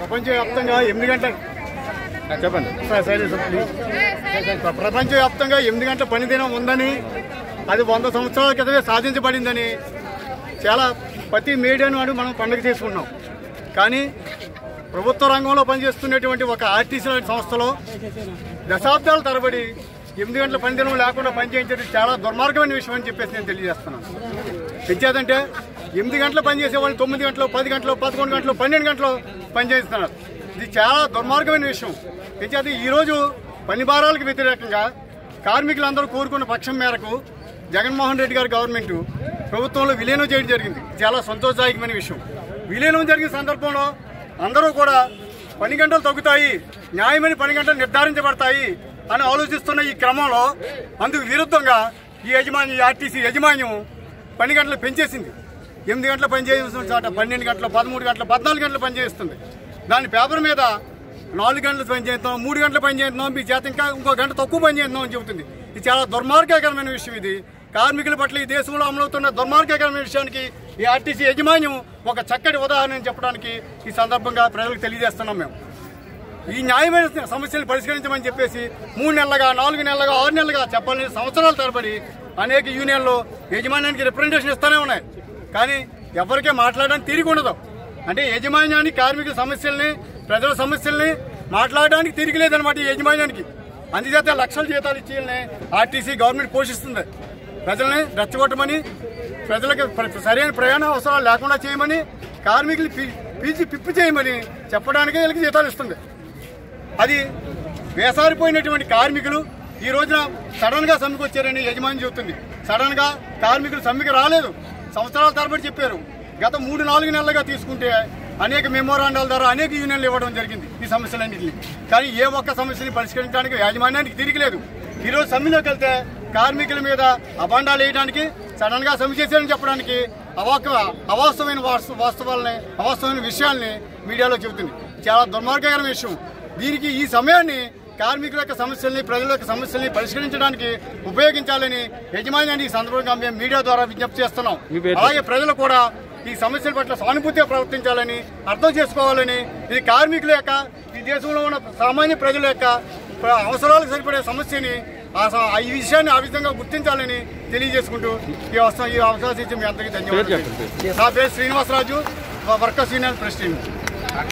ప్రపంచవ్యాప్తంగా 8 గంటల చెప్పండి ప్రపంచవ్యాప్తంగా 8 గంటల పనిదినం ఉందని, అది 100 సంవత్సరాల క్రితమే సాధించబడిందని చాలా ప్రతి మీడియా నాడు మనం పండుగ చేసుకున్నాం. కానీ ప్రభుత్వ రంగంలో పనిచేస్తున్నటువంటి ఒక ఆర్టీసీ లాంటి సంస్థలో దశాబ్దాల తరబడి 8 గంటల పనిదినం లేకుండా పనిచేయించేది చాలా దుర్మార్గమైన విషయం అని చెప్పేసి నేను తెలియజేస్తున్నాను. తెచ్చేదంటే 8 గంటలు పనిచేసే వాళ్ళు 9 గంటలు, 10 గంటలు, 11 గంటలు, 12 గంటలు పనిచేస్తున్నారు. ఇది చాలా దుర్మార్గమైన విషయం. తెచ్చేది ఈరోజు పని భారాలకు వ్యతిరేకంగా కార్మికులందరూ కోరుకున్న పక్షం మేరకు జగన్మోహన్ రెడ్డి గారి గవర్నమెంట్ ప్రభుత్వంలో విలీనం చేయడం జరిగింది. చాలా సంతోషదాయకమైన విషయం. విలీనం జరిగిన సందర్భంలో అందరూ కూడా పని గంటలు తగ్గుతాయి, న్యాయమైన పని గంటలు నిర్ధారించబడతాయి అని ఆలోచిస్తున్న ఈ క్రమంలో అందుకు విరుద్ధంగా ఈ ఆర్టీసీ యాజమాన్యం పని గంటలు పెంచేసింది. 8 గంటలు పనిచేయాల్సిన చోట 12 గంటలు, 13 గంటలు, 14 గంటలు పనిచేస్తుంది. దాని పేపర్ మీద 4 గంటలు పనిచేస్తాం, 3 గంటలు పనిచేస్తున్నాం, మీ చేత ఇంకా ఇంకో గంట తక్కువ పనిచేస్తున్నాం అని చెబుతుంది. ఇది చాలా దుర్మార్గకరమైన విషయం. ఇది కార్మికుల పట్ల ఈ దేశంలో అమలవుతున్న దుర్మార్గకరమైన విషయానికి ఈ ఆర్టీసీ యాజమాన్యం ఒక చక్కటి ఉదాహరణ చెప్పడానికి ఈ సందర్భంగా ప్రజలకు తెలియజేస్తున్నాం. మేము ఈ న్యాయమైన సమస్యలు పరిష్కరించమని చెప్పేసి 3 నెలలుగా, 4 నెలలుగా, 6 నెలలుగా చెప్పాలని సంవత్సరాల తరబడి అనేక యూనియన్లు యజమాన్యానికి రిప్రజెంటేషన్ ఇస్తూనే ఉన్నాయి. కానీ ఎవరికే మాట్లాడడానికి తీరిక ఉండదు. అంటే యజమాన్యానికి కార్మికుల సమస్యల్ని, ప్రజల సమస్యల్ని మాట్లాడడానికి తీరిక లేదనమాట ఈ యజమాన్యానికి. అందుచేత లక్షల జీతాలు ఇచ్చి ఆర్టీసీ గవర్నమెంట్ పోషిస్తుంది. ప్రజల్ని రెచ్చగొట్టమని, ప్రజలకు సరైన ప్రయాణ అవసరాలు లేకుండా చేయమని, కార్మికులు పీల్చి పిప్పి చేయమని చెప్పడానికే వీళ్ళకి జీతాలు ఇస్తుంది. అది వేసారిపోయినటువంటి కార్మికులు ఈ రోజున సడన్ గా సమ్మెకు వచ్చారని యజమాని చెబుతుంది. సడన్ గా కార్మికులు సమ్మెకి రాలేదు, సంవత్సరాల తరబడి చెప్పారు. గత 3-4 నెలలుగా తీసుకుంటే అనేక మెమోరాండాల ద్వారా అనేక యూనియన్లు ఇవ్వడం జరిగింది ఈ సమస్యలన్నింటినీ. కానీ ఏ ఒక్క సమస్యని పరిష్కరించడానికి యాజమాన్యానికి తిరిగిలేదు. ఈరోజు సమ్మెలోకి వెళ్తే కార్మికుల మీద అబాండాలు వేయడానికి, సడన్ గా సమ్మె చేశారని చెప్పడానికి అవాస్తవమైన అవాస్తవమైన విషయాల్ని మీడియాలో చెబుతుంది. చాలా దుర్మార్గకరమైన విషయం. దీనికి ఈ సమయాన్ని కార్మికుల యొక్క సమస్యల్ని, ప్రజల యొక్క సమస్యల్ని పరిష్కరించడానికి ఉపయోగించాలని యజమాన్యాన్ని ఈ సందర్భంగా మేము మీడియా ద్వారా విజ్ఞప్తి చేస్తున్నాం. అలాగే ప్రజలు కూడా ఈ సమస్యల పట్ల సానుభూతిగా ప్రవర్తించాలని, అర్థం చేసుకోవాలని, ఇది కార్మికుల యొక్క, ఈ దేశంలో ఉన్న సామాన్య ప్రజల యొక్క అవసరాలకు సరిపడే సమస్యని, ఈ విషయాన్ని ఆ విధంగా గుర్తించాలని తెలియజేసుకుంటూ ఈ అవకాశం ఇచ్చి మీ అందరికీ ధన్యవాదాలు. నా పేరు శ్రీనివాసరాజు, వర్కర్స్ యూనియన్ ప్రెసిడెంట్.